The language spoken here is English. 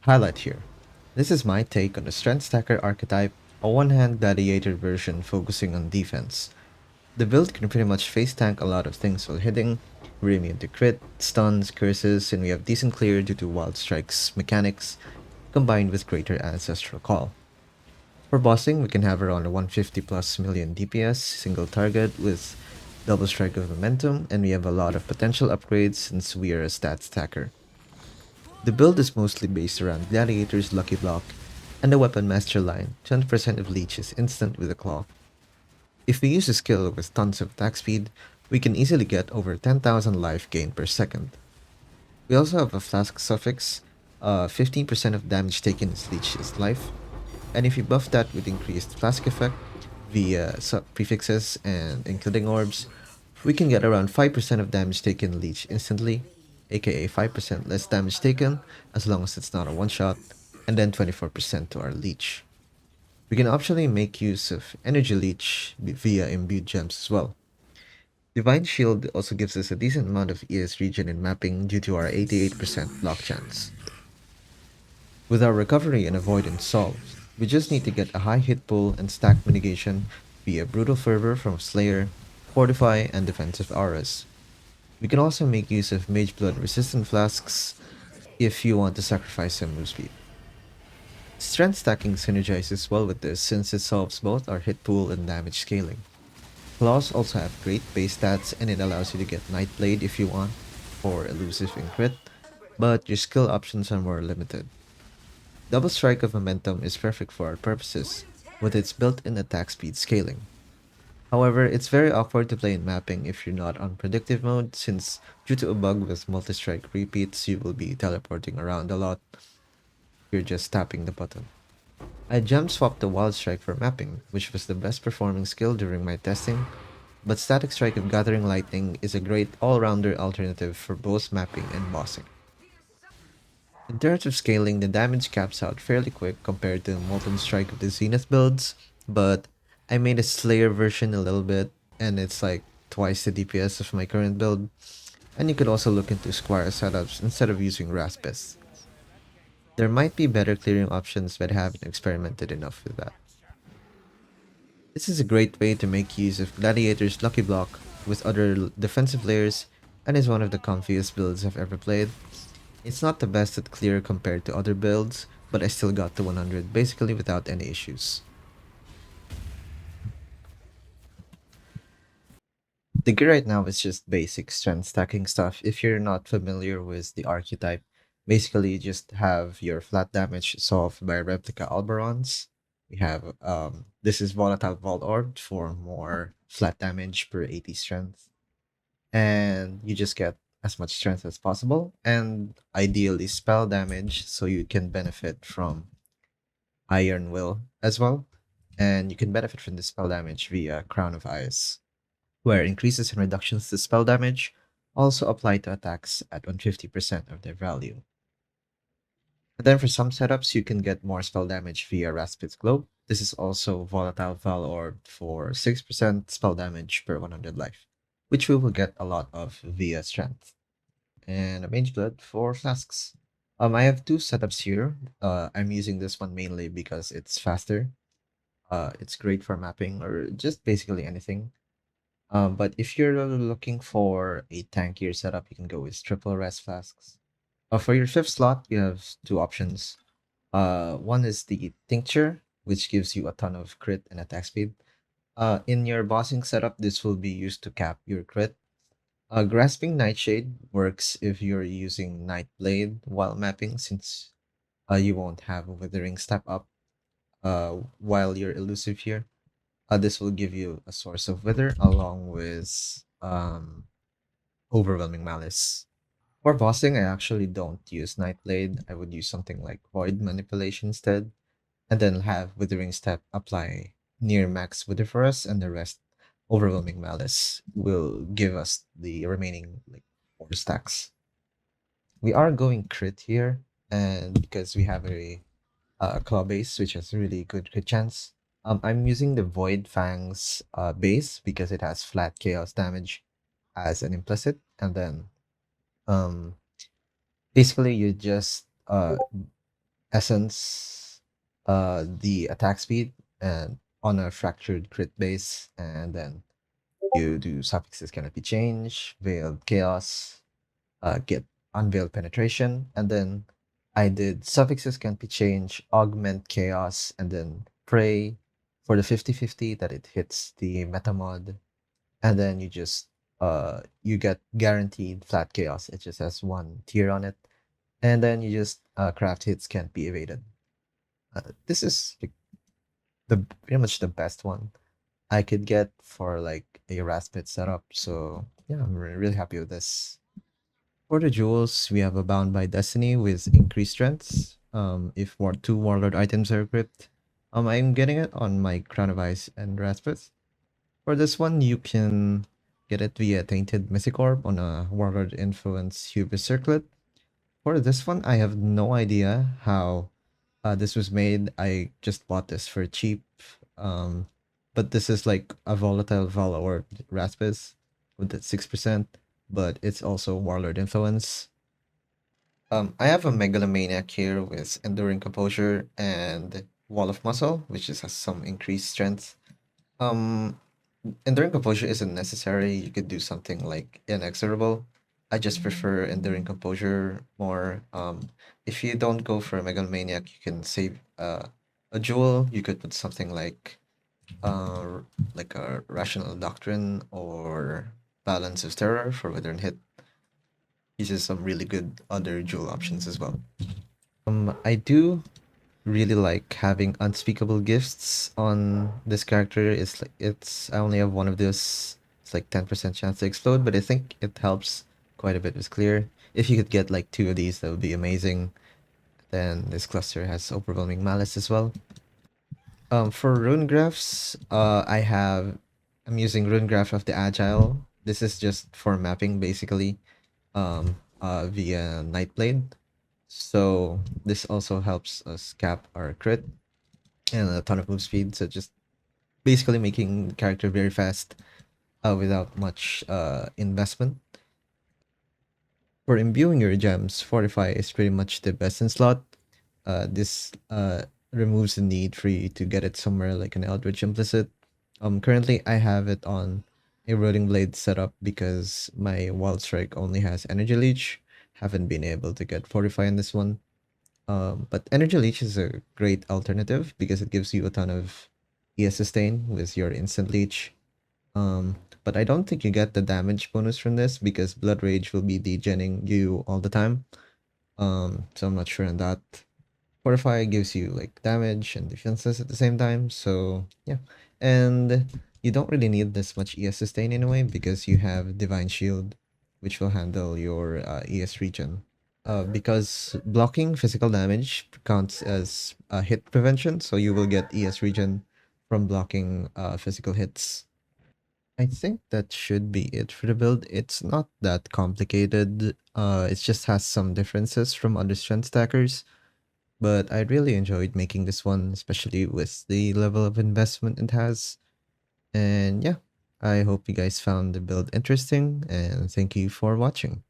Highlight here. This is my take on the Strength Stacker archetype, a one-hand Gladiator version focusing on defense. The build can pretty much face tank a lot of things while hitting. We're immune to crit, stuns, curses, and we have decent clear due to Wild Strike's mechanics, combined with greater Ancestral Call. For bossing, we can have around a 150 plus million DPS, single target with double strike of momentum, and we have a lot of potential upgrades since we are a stat stacker. The build is mostly based around Gladiator's Lucky Block and the Weapon Master line. 20% of leech is instant with a claw. If we use a skill with tons of attack speed, we can easily get over 10,000 life gain per second. We also have a Flask suffix. 15% of damage taken is leech is life, and if you buff that with increased Flask effect via prefixes and including orbs, we can get around 5% of damage taken leech instantly, aka 5% less damage taken as long as it's not a one shot, and then 24% to our leech. We can optionally make use of energy leech via imbued gems as well. Divine Shield also gives us a decent amount of ES regen in mapping due to our 88% block chance. With our recovery and avoidance solved, we just need to get a high hit pool and stack mitigation via Brutal Fervor from Slayer, Fortify, and defensive auras. We can also make use of Mage Blood resistant flasks if you want to sacrifice some move speed. Strength stacking synergizes well with this since it solves both our hit pool and damage scaling. Claws also have great base stats and it allows you to get Nightblade if you want for Elusive and crit, but your skill options are more limited. Double Strike of Momentum is perfect for our purposes, with its built-in attack speed scaling. However, it's very awkward to play in mapping if you're not on predictive mode, since due to a bug with multi-strike repeats, you will be teleporting around a lot. You're just tapping the button. I gem swapped the Wild Strike for mapping, which was the best performing skill during my testing, but Static Strike of Gathering Lightning is a great all-rounder alternative for both mapping and bossing. In terms of scaling, the damage caps out fairly quick compared to Molten Strike of the Zenith builds, but I made a Slayer version a little bit, and it's like twice the DPS of my current build, and you could also look into Squire setups instead of using Raspis. There might be better clearing options, but I haven't experimented enough with that. This is a great way to make use of Gladiator's Lucky Block with other defensive layers, and is one of the comfiest builds I've ever played. It's not the best at clear compared to other builds, but I still got to 100 basically without any issues. The gear right now is just basic strength stacking stuff. If you're not familiar with the archetype, basically you just have your flat damage solved by replica Alberons. We have this is volatile vault orb for more flat damage per 80 strength. And you just get as much strength as possible and ideally spell damage so you can benefit from Iron Will as well. And you can benefit from the spell damage via Crown of Ice, where increases and reductions to spell damage also apply to attacks at 150% of their value. And then for some setups, you can get more spell damage via Raspit's Globe. This is also Volatile Val Orb for 6% spell damage per 100 life, which we will get a lot of via Strength. And a Mage Blood for Flasks. I have two setups here. I'm using this one mainly because it's faster. It's great for mapping or just basically anything. But if you're looking for a tankier setup, you can go with triple rest flasks. For your fifth slot, you have two options. One is the tincture, which gives you a ton of crit and attack speed. In your bossing setup, this will be used to cap your crit. Grasping Nightshade works if you're using Nightblade while mapping, since you won't have a Withering step up while you're elusive here. This will give you a source of Wither along with Overwhelming Malice. For bossing, I actually don't use Nightblade. I would use something like Void Manipulation instead, and then have Withering Step apply near max Wither for us, and the rest Overwhelming Malice will give us the remaining like 4 stacks. We are going crit here, and because we have a claw base, which has really good crit chance. I'm using the Void Fangs base because it has flat chaos damage as an implicit, and then um basically you just essence, the attack speed, and on a fractured crit base, and then you do suffixes cannot be changed, veiled chaos, get unveiled penetration, and then I did suffixes can't be changed, augment chaos, and then pray for the 50-50 that it hits the meta mod, and then you get guaranteed flat chaos. It just has one tier on it, and then you just craft hits can't be evaded. This is like the pretty much the best one I could get for like a Raspit setup. So yeah, I'm really happy with this. For the jewels, we have a Bound by Destiny with increased strengths. If more two Warlord items are equipped, I'm getting it on my Crown of Ice and Raspis. For this one, you can get it via Tainted Mystic Orb on a Warlord Influence Hubris Circlet. For this one, I have no idea how this was made. I just bought this for cheap. Um, but this is like a volatile Val or Raspis with that 6%, but it's also Warlord Influence. I have a Megalomaniac here with Enduring Composure and Wall of Muscle, which just has some increased strength. Um, Enduring Composure isn't necessary. You could do something like Inexorable. I just prefer Enduring Composure more. If you don't go for a Megalomaniac, you can save a jewel. You could put something uh, like a Rational Doctrine or Balance of Terror for Withering Hit. These are some really good other jewel options as well. I do really like having unspeakable gifts on this character. It's I only have one of those. It's like 10% chance to explode, but I think it helps quite a bit with clear. If you could get like two of these, that would be amazing. Then this cluster has overwhelming malice as well. For rune graphs, I'm using rune graph of the agile. This is just for mapping basically, via Nightblade. So this also helps us cap our crit and a ton of move speed. So just basically making the character very fast without much investment. For imbuing your gems, Fortify is pretty much the best in slot. This removes the need for you to get it somewhere like an Eldritch Implicit. Currently I have it on a Eroding Blade setup because my Wild Strike only has Energy Leech. Haven't been able to get Fortify in this one. But Energy Leech is a great alternative because it gives you a ton of ES sustain with your instant leech. But I don't think you get the damage bonus from this because Blood Rage will be degenning you all the time. So I'm not sure on that. Fortify gives you like damage and defenses at the same time, so yeah. And you don't really need this much ES sustain anyway because you have Divine Shield, which will handle your ES regen. Because blocking physical damage counts as hit prevention, so you will get ES regen from blocking physical hits. I think that should be it for the build. It's not that complicated. It just has some differences from other strength stackers, but I really enjoyed making this one, especially with the level of investment it has. And yeah, I hope you guys found the build interesting, and thank you for watching.